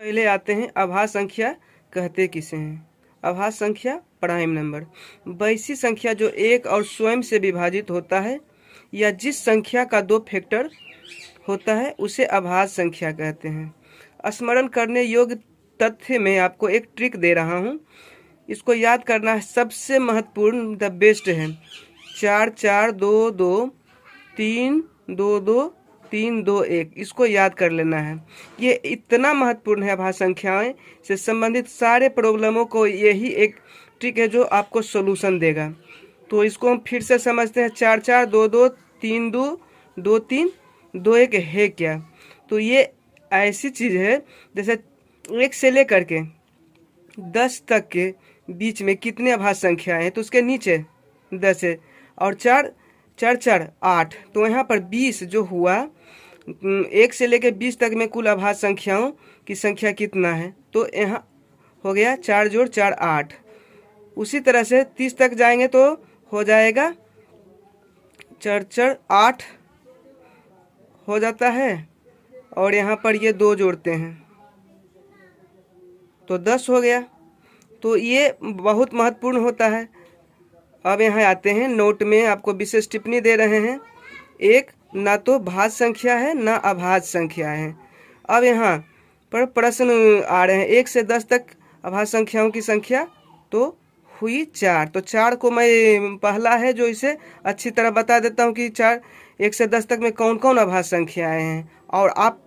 पहले आते हैं अभाज्य संख्या कहते किसे हैं। अभाज्य संख्या प्राइम नंबर वैसी संख्या जो एक और स्वयं से विभाजित होता है या जिस संख्या का दो फैक्टर होता है उसे अभाज्य संख्या कहते हैं। स्मरण करने योग्य तथ्य में आपको एक ट्रिक दे रहा हूँ, इसको याद करना है। सबसे महत्वपूर्ण द बेस्ट है 4 4 2 2 3 2 2 3 2 1, इसको याद कर लेना है। ये इतना महत्वपूर्ण है अभाज्य संख्याएं से संबंधित सारे प्रॉब्लमों को यही एक ट्रिक है जो आपको सॉल्यूशन देगा। तो इसको हम फिर से समझते हैं। 4 4 2 2 3 2 2 3 2 1 है क्या? तो ये ऐसी चीज़ है जैसे 1 से लेकर के 10 तक के बीच में कितने अभाज्य संख्याएं हैं, तो उसके नीचे 10 है और 4 4 4 8, तो यहाँ पर 20 जो हुआ। 1 से लेकर 20 तक में कुल अभाज्य संख्याओं की संख्या कितना है, तो यहाँ हो गया 4 जोड़ 4 8। उसी तरह से 30 तक जाएंगे तो हो जाएगा 4 4 8 हो जाता है और यहाँ पर ये 2 जोड़ते हैं तो 10 हो गया। तो ये बहुत महत्वपूर्ण होता है। अब यहाँ आते हैं, नोट में आपको विशेष टिप्पणी दे रहे हैं। एक ना तो भाज्य संख्या है ना अभाज्य संख्या है। अब यहाँ पर प्रश्न आ रहे हैं 1 से 10 तक अभाज्य संख्याओं की संख्या तो हुई 4। तो 4 को मैं पहला है जो इसे अच्छी तरह बता देता हूँ कि 4 1 से 10 तक में कौन कौन अभाज्य संख्याएँ हैं, और आप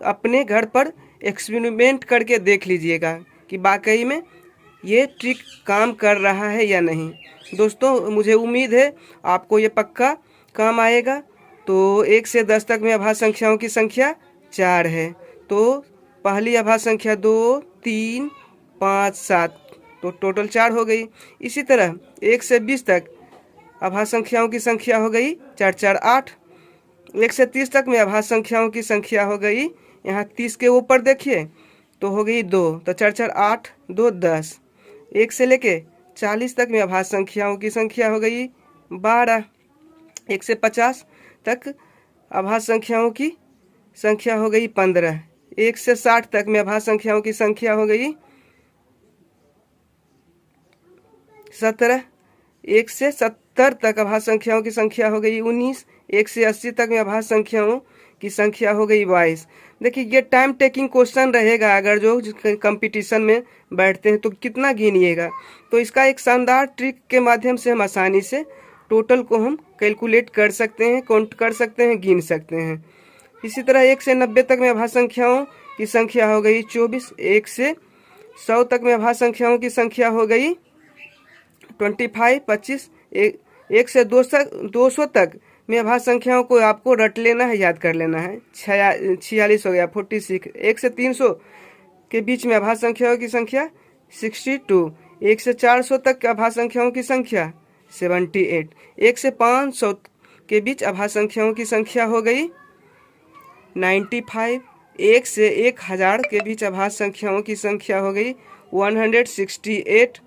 अपने घर पर एक्सपेरिमेंट करके देख लीजिएगा कि वाकई में ये ट्रिक काम कर रहा है या नहीं। दोस्तों मुझे उम्मीद है आपको ये पक्का काम आएगा। तो 1 से 10 तक में अभाज्य संख्याओं की संख्या 4 है, तो पहली अभाज्य संख्या 2 3 5 7, तो टोटल 4 हो गई। इसी तरह 1 से 20 तक अभाज्य संख्याओं की संख्या हो गई 4 4 8। 1 से 30 तक में अभाज्य संख्याओं की संख्या हो गई, यहाँ 30 के ऊपर देखिए तो हो गई 2, तो 4 4 8 2 10। 1 से लेके 40 तक में अभाज्य संख्याओं की संख्या हो गई 12। 1 से 50 तक अभाज्य संख्याओं की संख्या हो गई 15। 1 से 60 तक में अभाज्य संख्याओं की संख्या हो गई 17। 1 से 70 तक अभाज्य संख्याओं की संख्या हो गई 19। 1 से 80 तक में अभाज्य संख्याओं की संख्या हो गई 22। देखिए ये टाइम टेकिंग क्वेश्चन रहेगा, अगर जो कंपटीशन में बैठते हैं तो कितना गिनिएगा। तो इसका एक शानदार ट्रिक के माध्यम से हम आसानी से टोटल को हम कैलकुलेट कर सकते हैं, काउंट कर सकते हैं, गिन सकते हैं। इसी तरह 1 से 90 तक में अभाज्य संख्याओं की संख्या हो गई 24। 1 से 100 तक में अभाज्य संख्याओं की संख्या हो गई 25 25। 1 से 200 तक में अभाज्य संख्याओं को आपको रट लेना है, याद कर लेना है। 46 हो गया 46। 1 से 300 के बीच में अभाज्य संख्याओं की संख्या 62। 1 से 400 तक अभाज्य संख्याओं की संख्या 78। 1 से 500 के बीच अभाज्य संख्याओं की संख्या हो गई 95। 1 से 1000 के बीच अभाज्य संख्याओं की संख्या हो गई 168।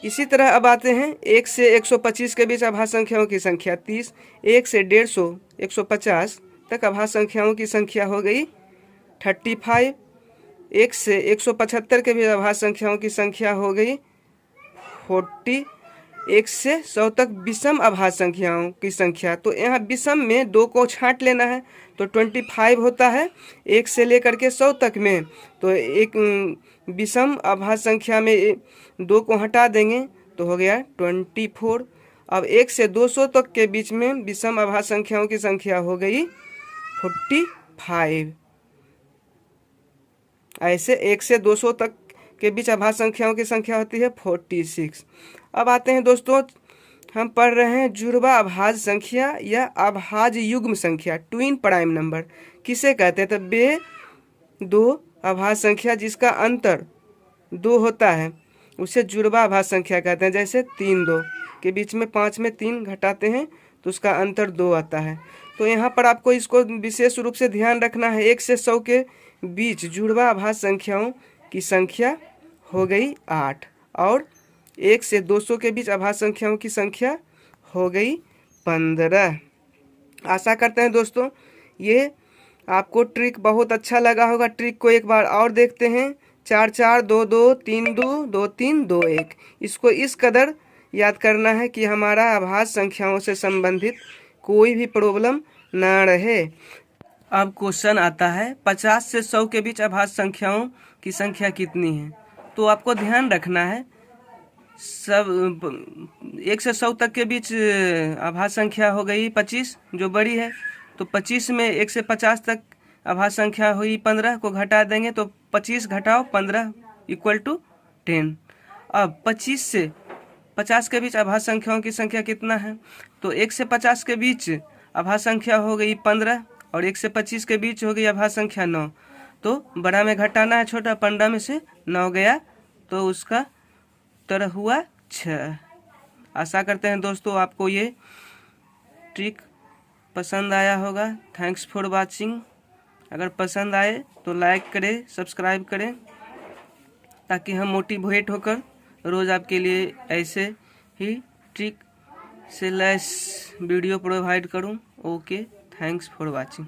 इसी तरह अब आते हैं 1 से 125 के बीच अभाज्य संख्याओं की संख्या 30। 1 से 150 150 तक अभाज्य संख्याओं की संख्या हो गई 35। 1 से 175 के बीच अभाज्य संख्याओं की संख्या हो गई 40। 1 से 100 तक विषम अभाज्य संख्याओं की संख्या, तो यहाँ विषम में 2 को छांट लेना है तो 25 होता है। 1 से लेकर के 100 तक में तो एक विषम अभाज्य संख्या में 2 को हटा देंगे तो हो गया 24। अब 1 से 200 तक के बीच में विषम अभाज्य संख्याओं की संख्या हो गई 45। ऐसे 1 से 200 तक के बीच अभाज्य संख्याओं की संख्या होती है 46। अब आते हैं दोस्तों, हम पढ़ रहे हैं जुड़वा अभाज्य संख्या या अभाज्य युग्म संख्या, ट्विन प्राइम नंबर किसे कहते हैं। तो वे दो अभाज्य संख्या जिसका अंतर 2 होता है उसे जुड़वा अभाज्य संख्या कहते हैं। जैसे 3 2 के बीच में 5 में 3 घटाते हैं तो उसका अंतर 2 आता है। तो यहाँ पर आपको इसको विशेष रूप से ध्यान रखना है। 1 से 100 के बीच जुड़वा अभाज्य संख्याओं की संख्या हो गई 8 और 1 से 200 के बीच अभाज्य संख्याओं की संख्या हो गई 15। आशा करते हैं दोस्तों ये आपको ट्रिक बहुत अच्छा लगा होगा। ट्रिक को एक बार और देखते हैं। 4 4 2 2 3 2 2 3 2 1। इसको इस कदर याद करना है कि हमारा अभाज्य संख्याओं से संबंधित कोई भी प्रॉब्लम ना रहे। अब क्वेश्चन आता है 50 से 100 के बीच अभाज्य संख्याओं की संख्या कितनी है। तो आपको ध्यान रखना है सब 1 से 100 तक के बीच अभाज्य संख्या हो गई 25 जो बड़ी है। तो 25 में 1 से 50 तक अभाज्य संख्या हुई 15 को घटा देंगे तो 25 घटाओ 15 इक्वल टू 10। अब 25 से 50 के बीच अभाज्य संख्याओं की संख्या कितना है। तो 1 से 50 के बीच अभाज्य संख्या हो गई 15 और 1 से 25 के बीच हो गई अभाज्य संख्या 9। तो बड़ा में घटाना है, छोटा 15 में से 9 गया तो उसका उत्तर हुआ 6। आशा करते हैं दोस्तों आपको ये ट्रिक पसंद आया होगा। Thanks for watching. अगर पसंद आए तो लाइक करें, सब्सक्राइब करें ताकि हम मोटिवेट होकर रोज़ आपके लिए ऐसे ही ट्रिक से लैस वीडियो प्रोवाइड करूं। Okay, thanks for watching.